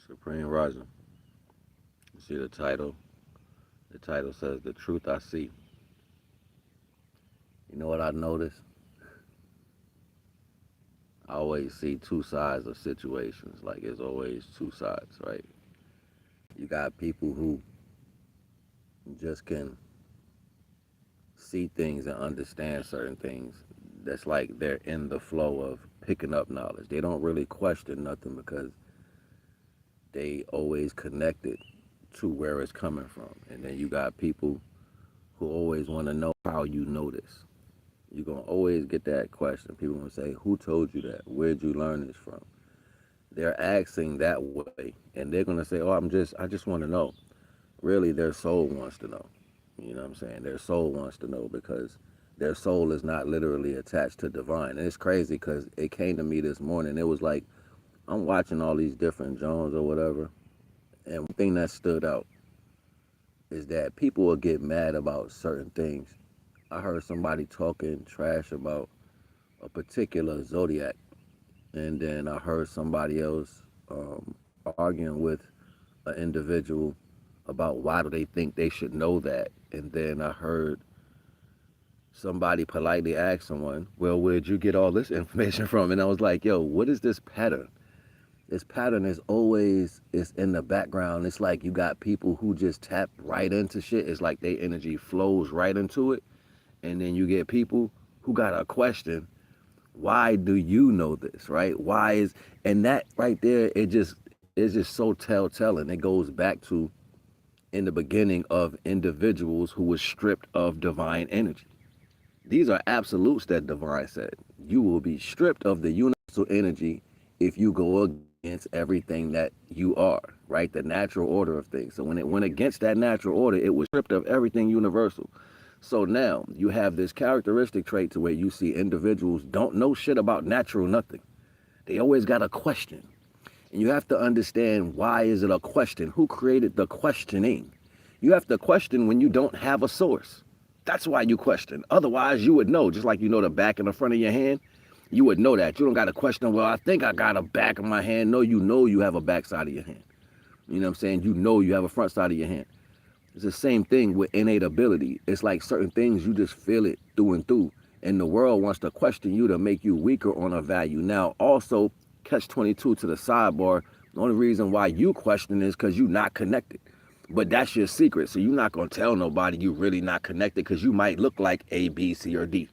Supreme Rising. You see the title? The title says, The Truth I See. You know what I noticed? I always see two sides of situations. Like, it's always two sides, right? You got people who just can see things and understand certain things. That's like they're in the flow of picking up knowledge. They don't really question nothing because they always connected to where it's coming from. And then you got people who always want to know how you know this. You're going to always get that question. People going to say, who told you that? Where'd you learn this from? They're asking that way. And they're going to say, oh, I just want to know. Really, their soul wants to know. You know what I'm saying? Their soul wants to know because their soul is not literally attached to divine. And it's crazy because it came to me this morning. It was like, I'm watching all these different Jones or whatever. And one thing that stood out is that people will get mad about certain things. I heard somebody talking trash about a particular zodiac, and then I heard somebody else arguing with an individual about why do they think they should know that, and then I heard somebody politely ask someone, well, where'd you get all this information from? And I was like, yo, what is this pattern? This pattern is always is in the background. It's like you got people who just tap right into shit. It's like their energy flows right into it. And then you get people who got a question, why do you know this, right? Why is, and that right there, it's just so telltale. And it goes back to in the beginning of individuals who were stripped of divine energy. These are absolutes that divine said. You will be stripped of the universal energy if you go against everything that you are, right? The natural order of things. So when it went against that natural order, it was stripped of everything universal. So now you have this characteristic trait to where you see individuals don't know shit about natural nothing. They always got a question. And you have to understand, why is it a question? Who created the questioning? You have to question when you don't have a source. That's why you question. Otherwise, you would know, just like you know the back and the front of your hand. You would know that. You don't got to question, well, I think I got a back of my hand. No, you know you have a back side of your hand. You know what I'm saying? You know you have a front side of your hand. It's the same thing with innate ability. It's like certain things, you just feel it through and through. And the world wants to question you to make you weaker on a value. Now, also, catch 22 to the sidebar. The only reason why you question is because you're not connected. But that's your secret. So you're not going to tell nobody you're really not connected because you might look like A, B, C, or D.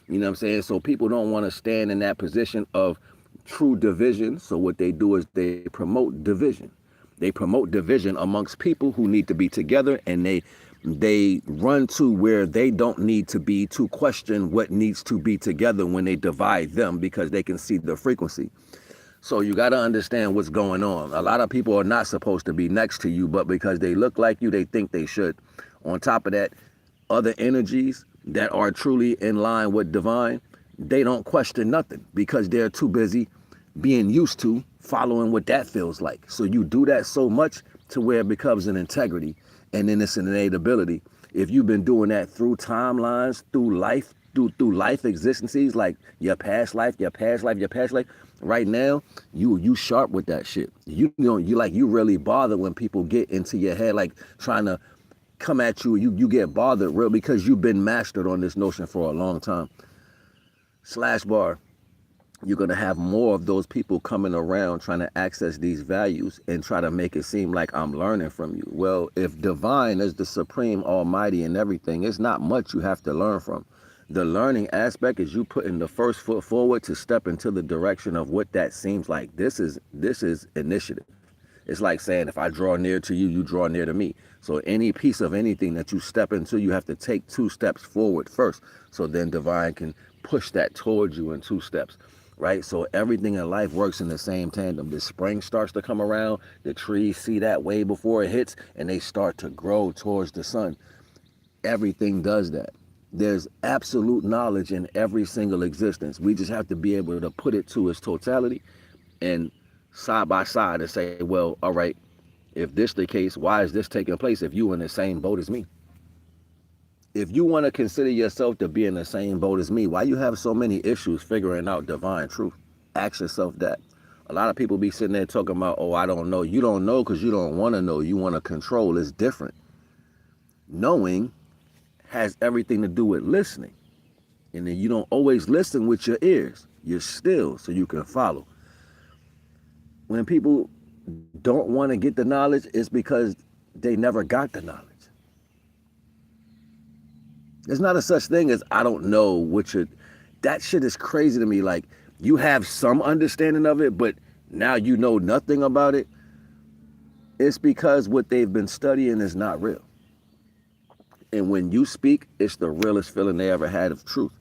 You know what I'm saying? So people don't want to stand in that position of true division. So what they do is they promote division. They promote division amongst people who need to be together, and they run to where they don't need to be to question what needs to be together when they divide them because they can see the frequency. So you got to understand what's going on. A lot of people are not supposed to be next to you, but because they look like you, they think they should. On top of that, other energies that are truly in line with divine, they don't question nothing because they're too busy being used to following what that feels like. So you do that so much to where it becomes an integrity, and then it's an innate ability. If you've been doing that through timelines, through life, through life existences, like your past life, your past life, your past life, right now, you sharp with that shit. You know, you really bother when people get into your head, like trying to come at you. You get bothered real because you've been mastered on this notion for a long time. Slash bar. You're going to have more of those people coming around trying to access these values and try to make it seem like I'm learning from you. Well, if divine is the supreme almighty and everything, it's not much you have to learn from. The learning aspect is you putting the first foot forward to step into the direction of what that seems like. This is initiative. It's like saying, if I draw near to you, you draw near to me. So any piece of anything that you step into, you have to take 2 steps forward first. So then divine can push that towards you in 2 steps. Right? So everything in life works in the same tandem. The spring starts to come around, the trees see that way before it hits, and they start to grow towards the sun. Everything does that. There's absolute knowledge in every single existence. We just have to be able to put it to its totality and side by side and say, well, all right, if this the case, why is this taking place if you in the same boat as me? If you want to consider yourself to be in the same boat as me, why you have so many issues figuring out divine truth? Ask yourself that. A lot of people be sitting there talking about, oh, I don't know. You don't know because you don't want to know. You want to control. It's different. Knowing has everything to do with listening. And then you don't always listen with your ears. You're still so you can follow. When people don't want to get the knowledge, it's because they never got the knowledge. There's not a such thing as I don't know what you're... That shit is crazy to me. Like, you have some understanding of it, but now you know nothing about it. It's because what they've been studying is not real. And when you speak, it's the realest feeling they ever had of truth.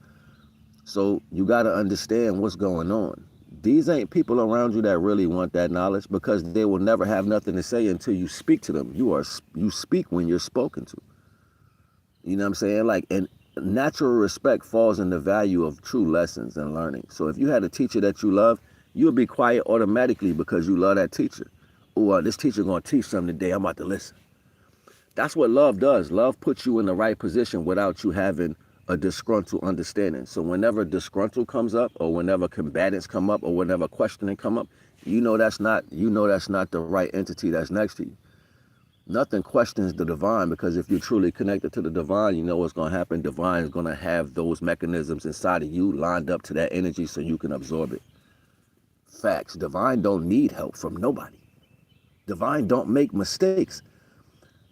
So you got to understand what's going on. These ain't people around you that really want that knowledge, because they will never have nothing to say until you speak to them. You speak when you're spoken to. You know what I'm saying? Like, and natural respect falls in the value of true lessons and learning. So if you had a teacher that you love, you'll be quiet automatically because you love that teacher. Oh, this teacher going to teach something today. I'm about to listen. That's what love does. Love puts you in the right position without you having a disgruntled understanding. So whenever disgruntled comes up, or whenever combatants come up, or whenever questioning come up, you know that's not the right entity that's next to you. Nothing questions the divine, because if you're truly connected to the divine, you know what's going to happen. Divine is going to have those mechanisms inside of you lined up to that energy so you can absorb it. Facts. Divine don't need help from nobody. Divine don't make mistakes.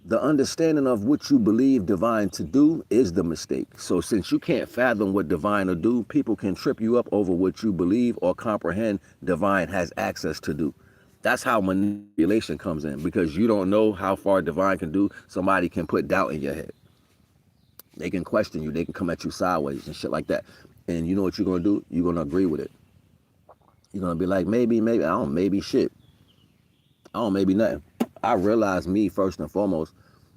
The understanding of what you believe divine to do is the mistake. So since you can't fathom what divine will do, people can trip you up over what you believe or comprehend divine has access to do. That's how manipulation comes in, because you don't know how far divine can do. Somebody can put doubt in your head. They can question you. They can come at you sideways and shit like that. And you know what you're going to do? You're going to agree with it. You're going to be like, maybe, I don't, maybe shit. I don't, maybe nothing. I realize me first and foremost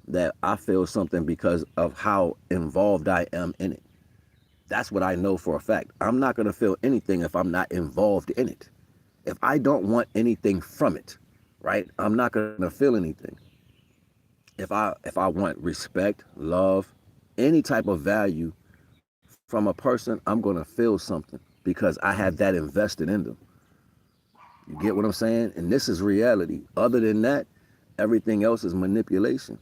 that I feel something because of how involved I am in it. That's what I know for a fact. I'm not going to feel anything if I'm not involved in it. If I don't want anything from it, right, I'm not going to feel anything. If I want respect, love, any type of value from a person, I'm going to feel something because I have that invested in them. You get what I'm saying? And this is reality. Other than that, everything else is manipulation.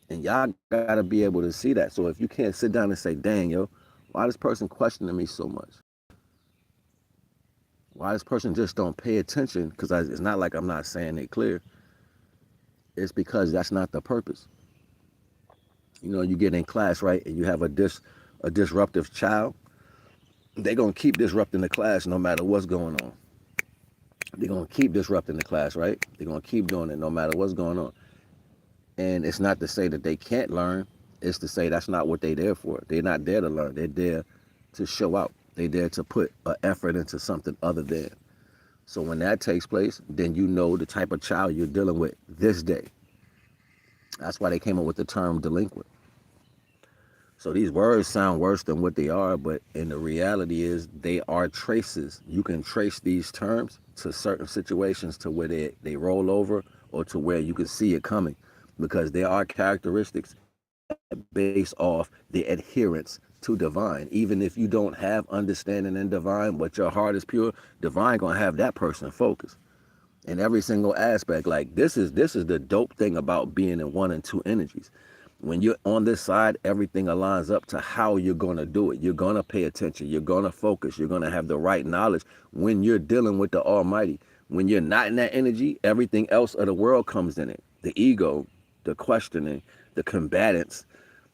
And y'all got to be able to see that. So if you can't sit down and say, dang, yo, why this person questioning me so much? Why this person just don't pay attention? Because it's not like I'm not saying it clear. It's because that's not the purpose. You know, you get in class, right, and you have a disruptive child. They're going to keep disrupting the class no matter what's going on. They're going to keep disrupting the class, right? They're going to keep doing it no matter what's going on. And it's not to say that they can't learn. It's to say that's not what they're there for. They're not there to learn. They're there to show out. They're there to put an effort into something other than. So when that takes place, then you know the type of child you're dealing with this day. That's why they came up with the term delinquent. So these words sound worse than what they are, but in the reality is they are traces. You can trace these terms to certain situations to where they roll over, or to where you can see it coming, because there are characteristics based off the adherence to divine. Even if you don't have understanding in divine, but your heart is pure, divine gonna have that person focused in every single aspect. Like this is the dope thing about being in 1 and 2 energies. When you're on this side, everything aligns up to how you're going to do it. You're going to pay attention. You're going to focus. You're going to have the right knowledge when you're dealing with the Almighty. When you're not in that energy, everything else of the world comes in it. The ego, the questioning, the combatants,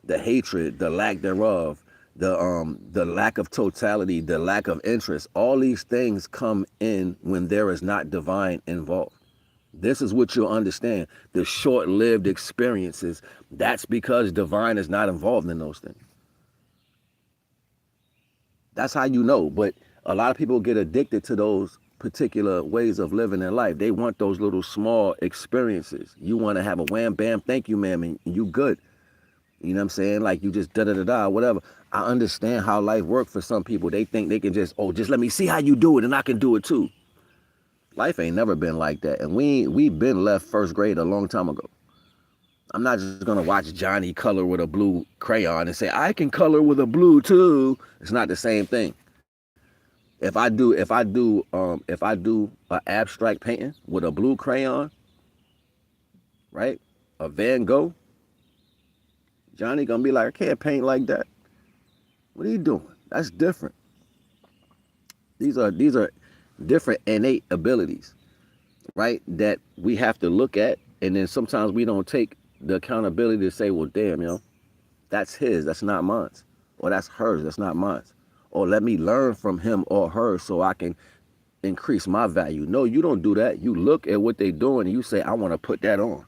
the hatred, the lack thereof, the lack of totality, the lack of interest. All these things come in when there is not divine involved. This is what you'll understand. The short-lived experiences, that's because divine is not involved in those things. That's how you know. But a lot of people get addicted to those particular ways of living their life. They want those little small experiences. You want to have a wham, bam, thank you, ma'am, and you good. You know what I'm saying? Like you just da-da-da-da, whatever. I understand how life works for some people. They think they can just let me see how you do it and I can do it too. Life ain't never been like that. And we've been left first grade a long time ago. I'm not just going to watch Johnny color with a blue crayon and say, I can color with a blue too. It's not the same thing. If I do an abstract painting with a blue crayon, right? A Van Gogh, Johnny gonna be like, I can't paint like that. What are you doing? That's different. These are different innate abilities, right? That we have to look at, and then sometimes we don't take the accountability to say, well, damn, that's his, that's not mine, or that's hers, that's not mine, or let me learn from him or her so I can increase my value. No, you don't do that. You look at what they're doing and you say, I want to put that on.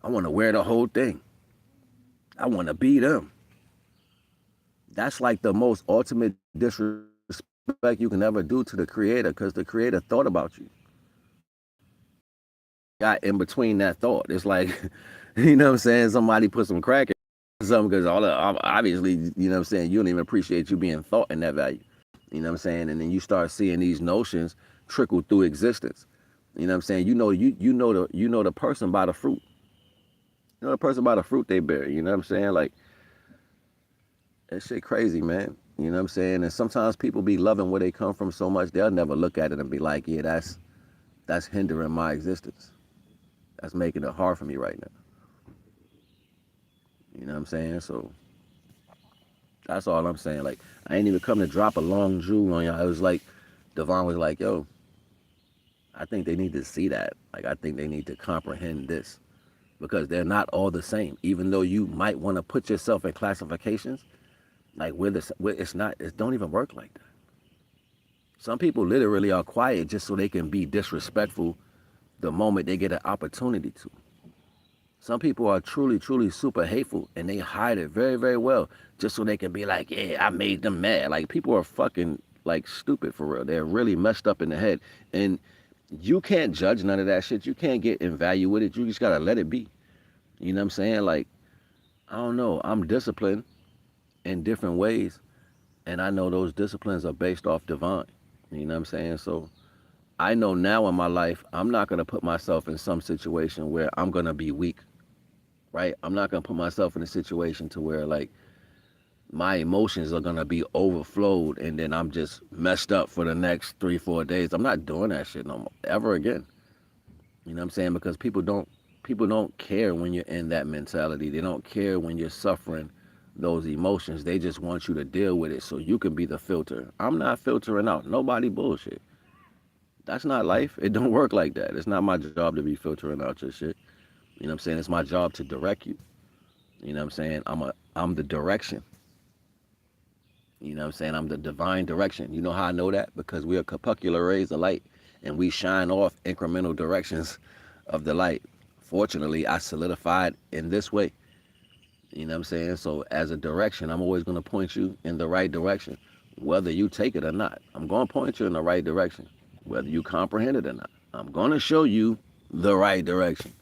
I want to wear the whole thing. I want to be them. That's like the most ultimate disrespect you can ever do to the creator, because the creator thought about you. Got in between that thought. It's like, you know what I'm saying? Somebody put some crack in something, because obviously, you know what I'm saying, you don't even appreciate you being thought in that value. You know what I'm saying? And then you start seeing these notions trickle through existence. You know what I'm saying? You know the person by the fruit. You know the person by the fruit they bear. You know what I'm saying? Like, that shit crazy, man. You know what I'm saying? And sometimes people be loving where they come from so much, they'll never look at it and be like, yeah, that's hindering my existence. That's making it hard for me right now. You know what I'm saying? So that's all I'm saying. Like, I ain't even come to drop a long jewel on y'all. It was like, Devon was like, yo, I think they need to see that. Like, I think they need to comprehend this, because they're not all the same. Even though you might want to put yourself in classifications, like, it's not, it don't even work like that. Some people literally are quiet just so they can be disrespectful the moment they get an opportunity to. Some people are truly, truly super hateful, and they hide it very, very well just so they can be like, yeah, I made them mad. Like, people are fucking, like, stupid for real. They're really messed up in the head. And you can't judge none of that shit. You can't get in value with it. You just gotta let it be. You know what I'm saying? Like, I don't know. I'm disciplined in different ways, and I know those disciplines are based off divine. You know what I'm saying? So I know now in my life, I'm not going to put myself in some situation where I'm going to be weak, right? I'm not going to put myself in a situation to where, like, my emotions are going to be overflowed and then I'm just messed up for the next 3-4 days. I'm not doing that shit no more, ever again. You know what I'm saying? Because people don't care when you're in that mentality. They don't care when you're suffering those emotions. They just want you to deal with it so you can be the filter. I'm not filtering out nobody bullshit. That's not life. It don't work like that. It's not my job to be filtering out your shit. You know what I'm saying? It's my job to direct you. You know what I'm saying? I'm the direction. You know what I'm saying? I'm the divine direction. You know how I know that? Because we are corpuscular rays of light, and we shine off incremental directions of the light. Fortunately, I solidified in this way. You know what I'm saying? So as a direction, I'm always going to point you in the right direction, whether you take it or not. I'm going to point you in the right direction, whether you comprehend it or not. I'm going to show you the right direction.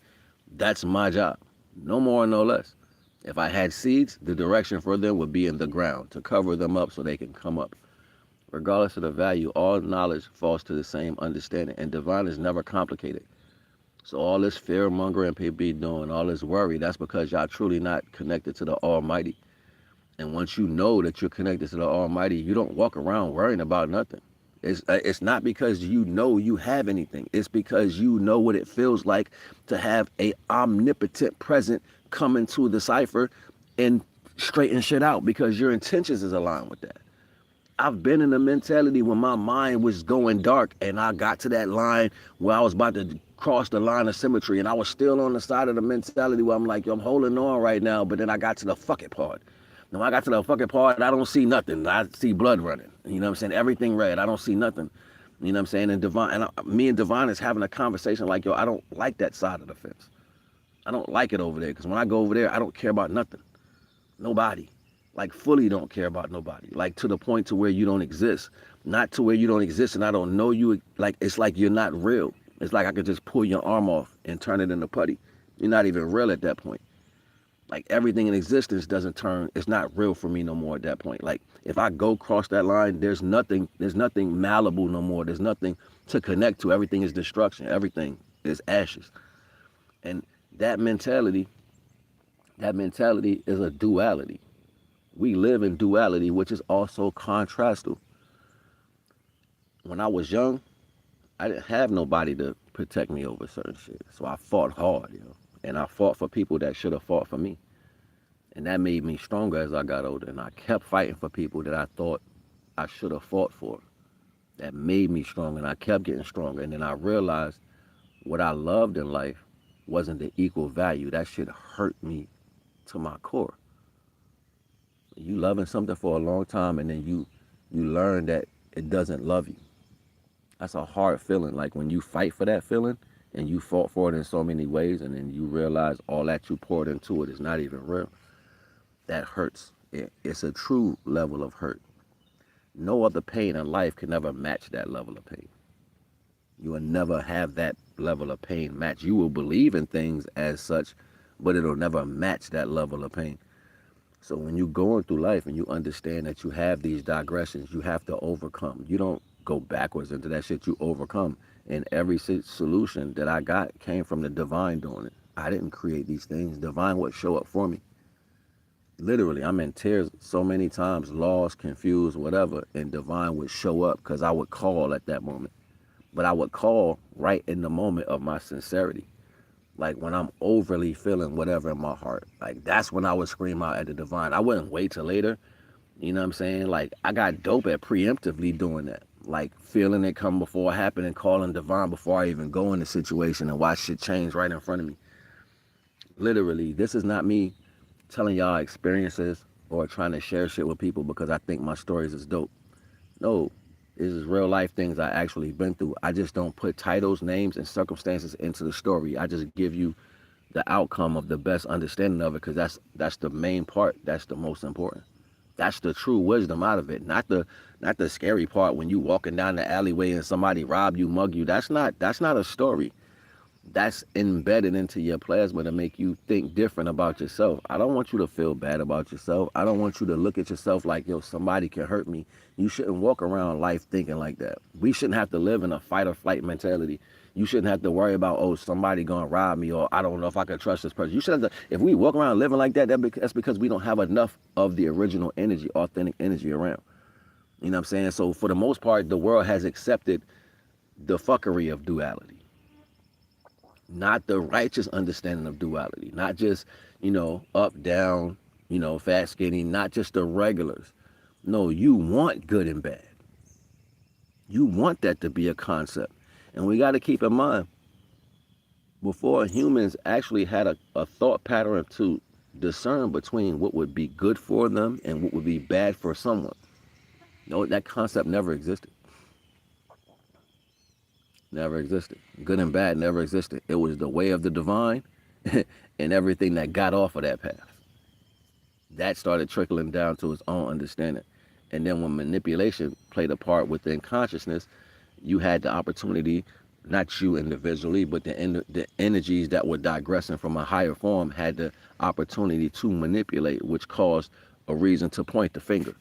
That's my job. No more, no less. If I had seeds, the direction for them would be in the ground to cover them up so they can come up. Regardless of the value, all knowledge falls to the same understanding, and divine is never complicated. So all this fear mongering people be doing, all this worry, that's because y'all truly not connected to the Almighty. And once you know that you're connected to the Almighty, you don't walk around worrying about nothing. It's not because you know you have anything. It's because you know what it feels like to have a omnipotent present come into the cipher and straighten shit out, because your intentions is aligned with that. I've been in the mentality when my mind was going dark and I got to that line where I was about to cross the line of symmetry, and I was still on the side of the mentality where I'm like, yo, I'm holding on right now, but then I got to the fuck it part. When I got to the fucking part, I don't see nothing. I see blood running. You know what I'm saying? Everything red. I don't see nothing. You know what I'm saying? And me and Divine is having a conversation like, yo, I don't like that side of the fence. I don't like it over there, because when I go over there, I don't care about nothing. Nobody. Like, fully don't care about nobody. Like, to the point to where you don't exist. Not to where you don't exist and I don't know you. Like, it's like you're not real. It's like I could just pull your arm off and turn it into putty. You're not even real at that point. Like, everything in existence it's not real for me no more at that point. Like, if I go cross that line, there's nothing malleable no more. There's nothing to connect to. Everything is destruction. Everything is ashes. And that mentality is a duality. We live in duality, which is also contrastal. when I was young, I didn't have nobody to protect me over certain shit. So I fought hard, and I fought for people that should have fought for me. And that made me stronger as I got older. And I kept fighting for people that I thought I should have fought for. That made me strong, and I kept getting stronger. And then I realized what I loved in life wasn't the equal value. That shit hurt me to my core. You loving something for a long time, and then you learn that it doesn't love you. That's a hard feeling. Like when you fight for that feeling and you fought for it in so many ways, and then you realize all that you poured into it is not even real. That hurts. It's a true level of hurt. No other pain in life can never match that level of pain. You will never have that level of pain match. You will believe in things as such, but it'll never match that level of pain. So when you're going through life and you understand that you have these digressions, you have to overcome. You don't go backwards into that shit, you overcome. And every solution that I got came from the divine doing it. I didn't create these things. Divine would show up for me. Literally, I'm in tears so many times, lost, confused, whatever, and divine would show up because I would call at that moment. But I would call right in the moment of my sincerity. Like when I'm overly feeling whatever in my heart. Like that's when I would scream out at the divine. I wouldn't wait till later. You know what I'm saying? Like I got dope at preemptively doing that. Like feeling it come before it happened and calling divine before I even go in the situation and watch shit change right in front of me. Literally, this is not me telling y'all experiences or trying to share shit with people because I think my stories is dope. No, this is real life things I actually been through. I just don't put titles, names, and circumstances into the story. I just give you the outcome of the best understanding of it because that's the main part. That's the most important. That's the true wisdom out of it. Not the scary part when you walking down the alleyway and somebody rob you, mug you. That's not a story. That's embedded into your plasma to make you think different about yourself. I don't want you to feel bad about yourself. I don't want you to look at yourself like, yo, somebody can hurt me. You shouldn't walk around life thinking like that. We shouldn't have to live in a fight or flight mentality. You shouldn't have to worry about, oh, somebody gonna rob me, or I don't know if I can trust this person. You should have to, if we walk around living like that, that's because we don't have enough of the original energy, authentic energy around. You know what I'm saying? So for the most part, the world has accepted the fuckery of duality. Not the righteous understanding of duality, not just, up, down, fat, skinny, not just the regulars. No, you want good and bad. You want that to be a concept. And we got to keep in mind, before humans actually had a thought pattern to discern between what would be good for them and what would be bad for someone. No, that concept never existed. Never existed. Good and bad never existed. It was the way of the divine and everything that got off of that path. That started trickling down to its own understanding. And then when manipulation played a part within consciousness, you had the opportunity, not you individually, but the energies that were digressing from a higher form had the opportunity to manipulate, which caused a reason to point the finger.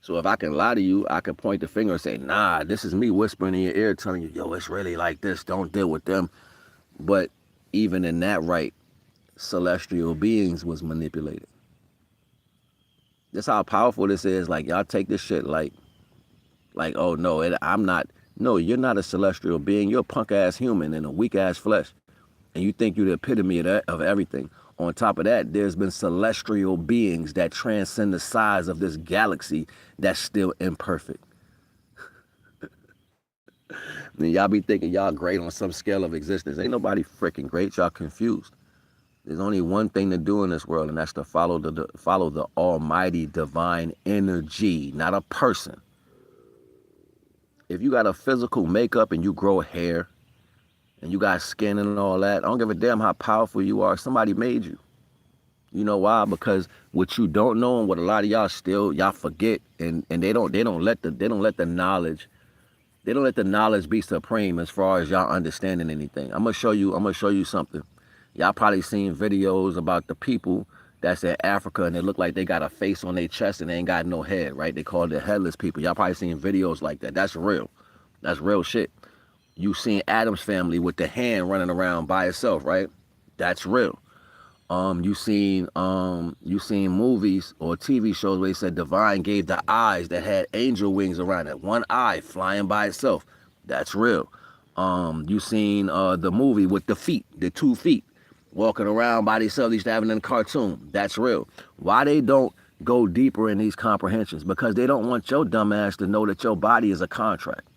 So if I can lie to you, I can point the finger and say, nah, this is me whispering in your ear telling you, yo, it's really like this. Don't deal with them. But even in that right, celestial beings was manipulated. That's how powerful this is. Like, y'all take this shit like oh, no, I'm not. No, you're not a celestial being. You're a punk-ass human in a weak-ass flesh. And you think you're the epitome of everything. On top of that, there's been celestial beings that transcend the size of this galaxy that's still imperfect. And y'all be thinking y'all great on some scale of existence. Ain't nobody freaking great. Y'all confused. There's only one thing to do in this world, and that's to follow the almighty divine energy, not a person. If you got a physical makeup and you grow hair and you got skin and all that, I don't give a damn how powerful you are. Somebody made you. You know why? Because what you don't know and what a lot of y'all forget, and they don't let the knowledge be supreme as far as y'all understanding anything. I'm gonna show you something. Y'all probably seen videos about the people that's in Africa and they look like they got a face on their chest and they ain't got no head, right? They call it headless people. Y'all probably seen videos like that. That's real. That's real shit. You seen Adam's family with the hand running around by itself, right? That's real. You seen movies or TV shows where they said divine gave the eyes that had angel wings around it, one eye flying by itself. That's real. You seen the movie with the feet, the 2 feet walking around by themselves. They used to have it in the cartoon. That's real. Why they don't go deeper in these comprehensions? Because they don't want your dumb ass to know that your body is a contract.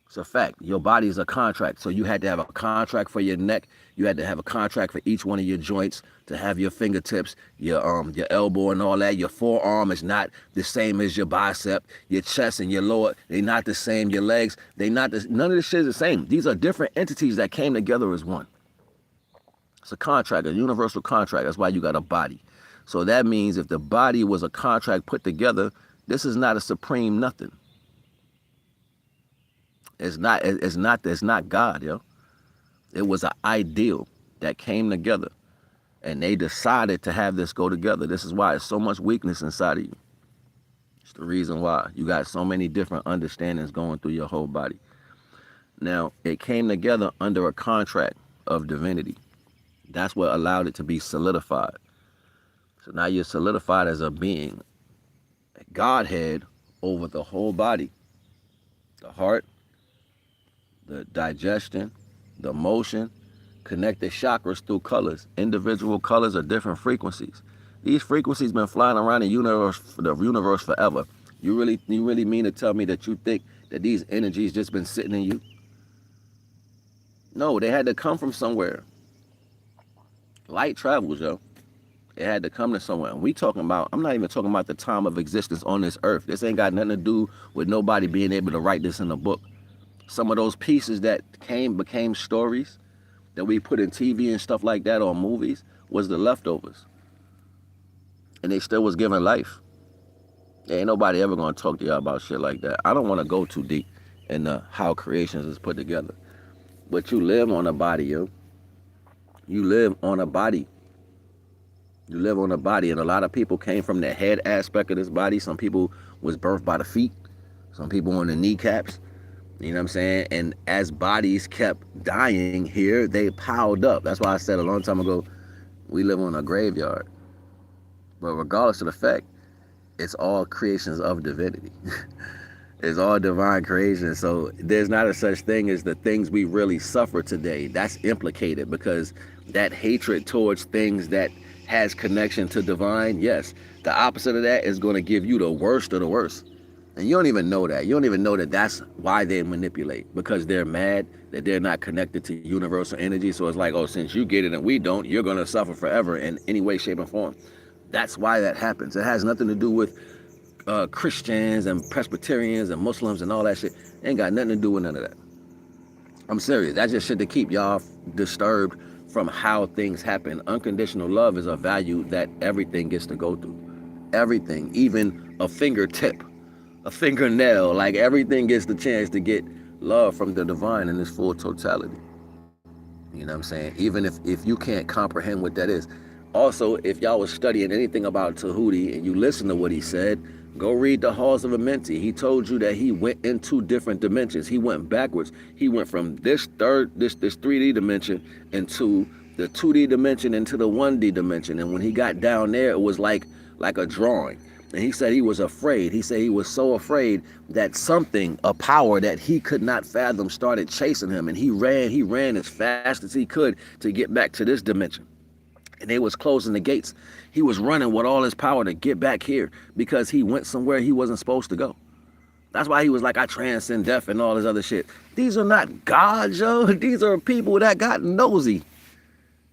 It's a fact. Your body is a contract. So you had to have a contract for your neck. You had to have a contract for each one of your joints, to have your fingertips, your elbow and all that. Your forearm is not the same as your bicep. Your chest and your lower, they not the same. Your legs, none of this shit is the same. These are different entities that came together as one. It's a contract, a universal contract. That's why you got a body. So that means if the body was a contract put together, this is not a supreme nothing. It's not God, yo. It was an ideal that came together, and they decided to have this go together. This is why there's so much weakness inside of you. It's the reason why you got so many different understandings going through your whole body. Now, it came together under a contract of divinity. That's what allowed it to be solidified. So now you're solidified as a being, a Godhead over the whole body, the heart, the digestion, the motion, connect the chakras through colors. Individual colors are different frequencies. These frequencies been flying around the universe forever. You really mean to tell me that you think that these energies just been sitting in you? No, they had to come from somewhere. Light travels, yo. It had to come to somewhere. And I'm not even talking about the time of existence on this earth. This ain't got nothing to do with nobody being able to write this in a book. Some of those pieces that became stories that we put in TV and stuff like that, or movies, was the leftovers. And they still was given life. Ain't nobody ever gonna talk to y'all about shit like that. I don't want to go too deep in how creations is put together. But you live on a body, yo. You live on a body. You live on a body, and a lot of people came from the head aspect of this body. Some people was birthed by the feet. Some people on the kneecaps. You know what I'm saying? And as bodies kept dying here, they piled up. That's why I said a long time ago, we live on a graveyard. But regardless of the fact, it's all creations of divinity. It's all divine creation. So there's not a such thing as the things we really suffer today. That's implicated, because that hatred towards things that has connection to divine, yes, the opposite of that is going to give you the worst of the worst. And you don't even know that. You don't even know that that's why they manipulate, because they're mad that they're not connected to universal energy. So it's like, oh, since you get it and we don't, you're going to suffer forever in any way, shape, or form. That's why that happens. It has nothing to do with Christians and Presbyterians and Muslims and all that shit. Ain't got nothing to do with none of that. I'm serious. That's just shit to keep y'all disturbed from how things happen. Unconditional love is a value that everything gets to go through. Everything, even a fingertip, a fingernail, like everything gets the chance to get love from the divine in its full totality. You know what I'm saying? Even if you can't comprehend what that is. Also, if y'all was studying anything about Tahuti and you listen to what he said, go read the Halls of Amenti. He told you that he went in 2 different dimensions. He went backwards. He went from this 3D dimension into the 2D dimension into the 1D dimension. And when he got down there, it was like a drawing. And he said he was afraid. He said he was so afraid that something, a power that he could not fathom, started chasing him. And he ran as fast as he could to get back to this dimension. And they was closing the gates. He was running with all his power to get back here because he went somewhere he wasn't supposed to go. That's why he was like, I transcend death and all this other shit. These are not gods, yo. These are people that got nosy,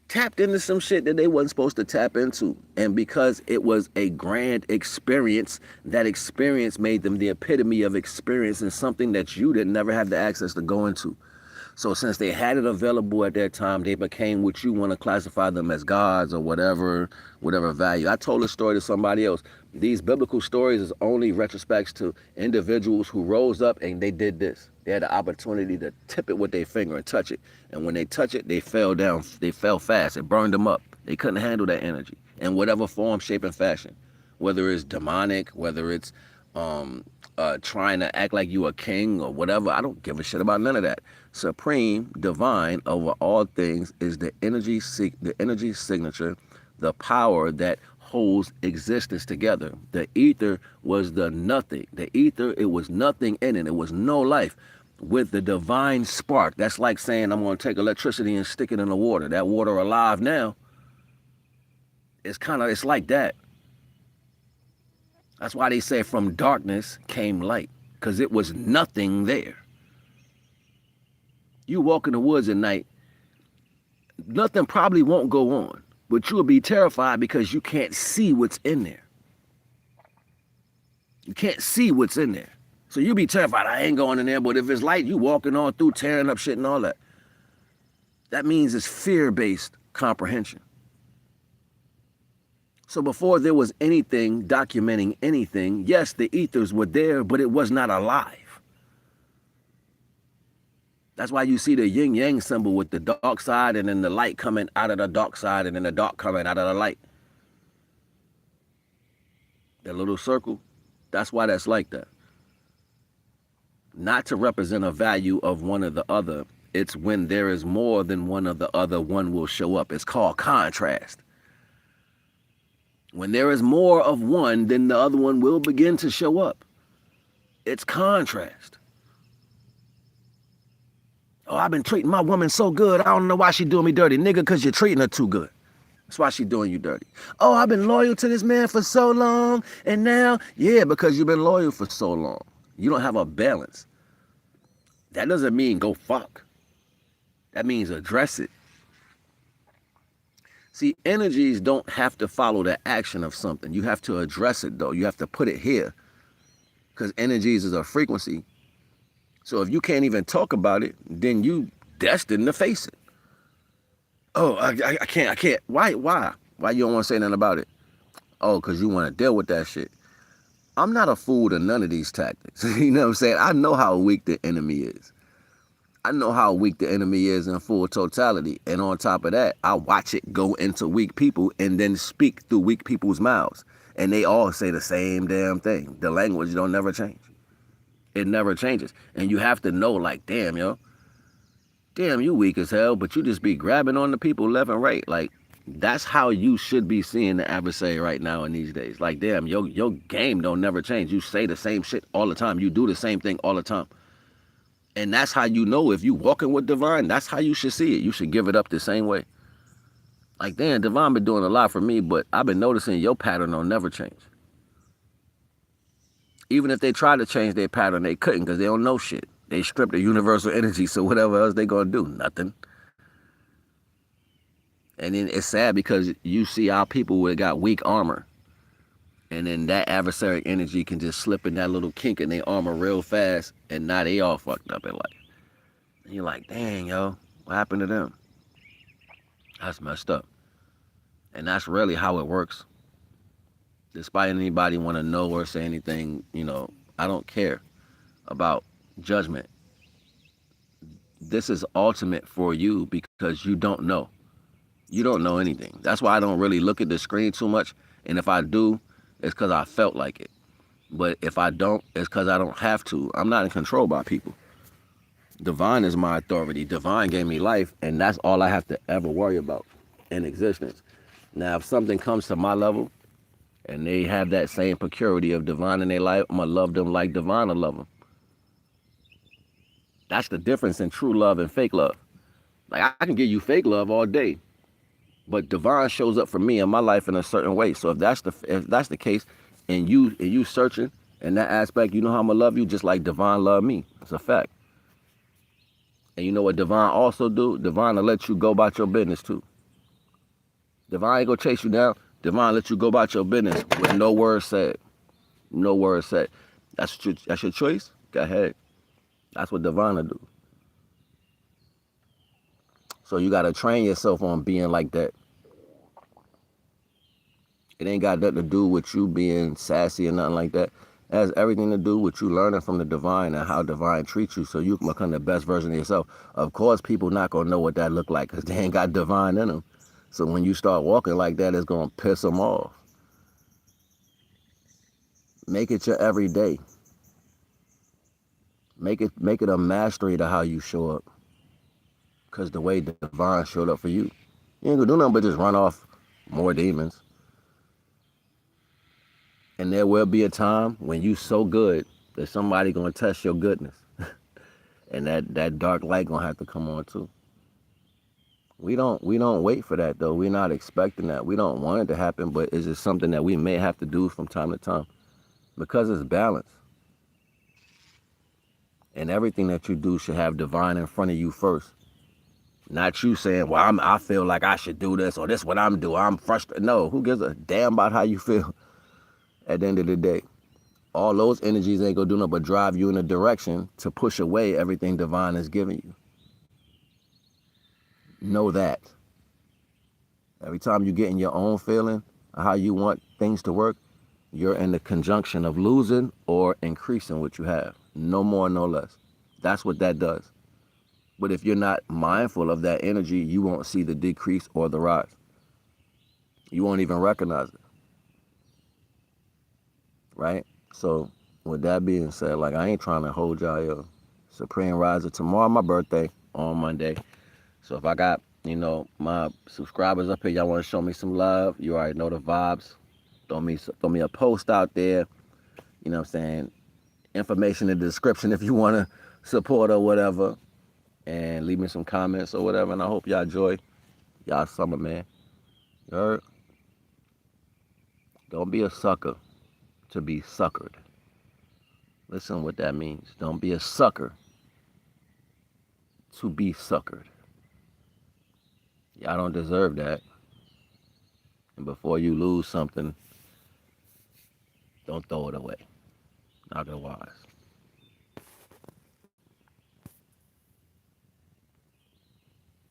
tapped into some shit that they wasn't supposed to tap into. And because it was a grand experience, that experience made them the epitome of experience and something that you didn't never have the access to go into. So since they had it available at that time, they became what you want to classify them as gods or whatever value. I told a story to somebody else. These biblical stories is only retrospects to individuals who rose up and they did this. They had the opportunity to tip it with their finger and touch it. And when they touch it, they fell down. They fell fast. It burned them up. They couldn't handle that energy in whatever form, shape, and fashion. Whether it's demonic, whether it's trying to act like you a king or whatever. I don't give a shit about none of that. Supreme, divine over all things is the energy, the energy signature, the power that holds existence together. The ether was the nothing. The ether, it was nothing in it. It was no life. With the divine spark, that's like saying I'm going to take electricity and stick it in the water. That water alive now. It's like that. That's why they say from darkness came light, because it was nothing there. You walk in the woods at night, nothing probably won't go on, but you'll be terrified because you can't see what's in there. You can't see what's in there. So you'll be terrified, I ain't going in there, but if it's light, you walking on through, tearing up shit and all that. That means it's fear-based comprehension. So before there was anything documenting anything, yes, the ethers were there, but it was not alive. That's why you see the yin-yang symbol with the dark side and then the light coming out of the dark side and then the dark coming out of the light. That little circle, that's why that's like that. Not to represent a value of one or the other. It's when there is more than one or the other, one will show up. It's called contrast. When there is more of one, then the other one will begin to show up. It's contrast. Oh, I've been treating my woman so good. I don't know why she doing me dirty. Nigga, because you're treating her too good. That's why she doing you dirty. Oh, I've been loyal to this man for so long. And now, yeah, because you've been loyal for so long. You don't have a balance. That doesn't mean go fuck. That means address it. See, energies don't have to follow the action of something. You have to address it, though. You have to put it here. Because energies is a frequency. So if you can't even talk about it, then you destined to face it. Oh, I can't. Why? Why you don't want to say nothing about it? Oh, because you want to deal with that shit. I'm not a fool to none of these tactics. You know what I'm saying? I know how weak the enemy is. I know how weak the enemy is in full totality. And on top of that, I watch it go into weak people and then speak through weak people's mouths. And they all say the same damn thing. The language don't never change. It never changes. And you have to know, like, damn, yo. Damn, you weak as hell, but you just be grabbing on the people left and right. Like, that's how you should be seeing the adversary right now in these days. Like, damn, your game don't never change. You say the same shit all the time. You do the same thing all the time. And that's how you know if you walking with divine, that's how you should see it. You should give it up the same way. Like, damn, divine been doing a lot for me, but I've been noticing your pattern don't never change. Even if they try to change their pattern, they couldn't because they don't know shit. They stripped the universal energy, so whatever else they gonna do, nothing. And then it's sad because you see our people where got weak armor. And then that adversary energy can just slip in that little kink in their armor real fast, and now they all fucked up in life. And you're like, dang, yo, what happened to them? That's messed up. And that's really how it works. Despite anybody want to know or say anything, you know, I don't care about judgment. This is ultimate for you because you don't know. You don't know anything. That's why I don't really look at the screen too much. And if I do, it's because I felt like it. But if I don't, it's because I don't have to. I'm not in control by people. Divine is my authority. Divine gave me life, and that's all I have to ever worry about in existence. Now, if something comes to my level and they have that same purity of divine in their life, I'm going to love them like divine will love them. That's the difference in true love and fake love. Like, I can give you fake love all day, but divine shows up for me in my life in a certain way. So if that's the case, and you searching in that aspect, you know how I'm gonna love you just like divine love me. It's a fact. And you know what divine also do? Divine will let you go about your business too. Divine ain't gonna chase you down. Divine let you go about your business with no words said. No words said. That's your choice. Go ahead. That's what divine will do. So you gotta train yourself on being like that. It ain't got nothing to do with you being sassy or nothing like that. It has everything to do with you learning from the divine and how divine treats you so you can become the best version of yourself. Of course, people not going to know what that look like because they ain't got divine in them. So when you start walking like that, it's going to piss them off. Make it your everyday. Make it a mastery to how you show up. Because the way divine showed up for you, you ain't gonna do nothing but just run off more demons. And there will be a time when you so good that somebody gonna test your goodness. And that dark light gonna have to come on too. We don't wait for that though. We're not expecting that. We don't want it to happen, but it's just something that we may have to do from time to time. Because it's balance. And everything that you do should have divine in front of you first. Not you saying, well, I feel like I should do this, or this is what I'm doing. I'm frustrated. No, who gives a damn about how you feel at the end of the day? All those energies ain't gonna do nothing but drive you in a direction to push away everything divine is giving you. Know that. Every time you get in your own feeling of how you want things to work, you're in the conjunction of losing or increasing what you have. No more, no less. That's what that does. But if you're not mindful of that energy, you won't see the decrease or the rise. You won't even recognize it. Right? So with that being said, like, I ain't trying to hold y'all Supreme Riser. Tomorrow my birthday on Monday. So if I got, my subscribers up here, y'all want to show me some love, you already know the vibes. Throw me a post out there. You know what I'm saying? Information in the description if you want to support or whatever. And leave me some comments or whatever. And I hope y'all enjoy y'all summer, man. You heard? Don't be a sucker to be suckered. Listen what that means. Don't be a sucker to be suckered. Y'all don't deserve that. And before you lose something, don't throw it away. NAGA The Wise.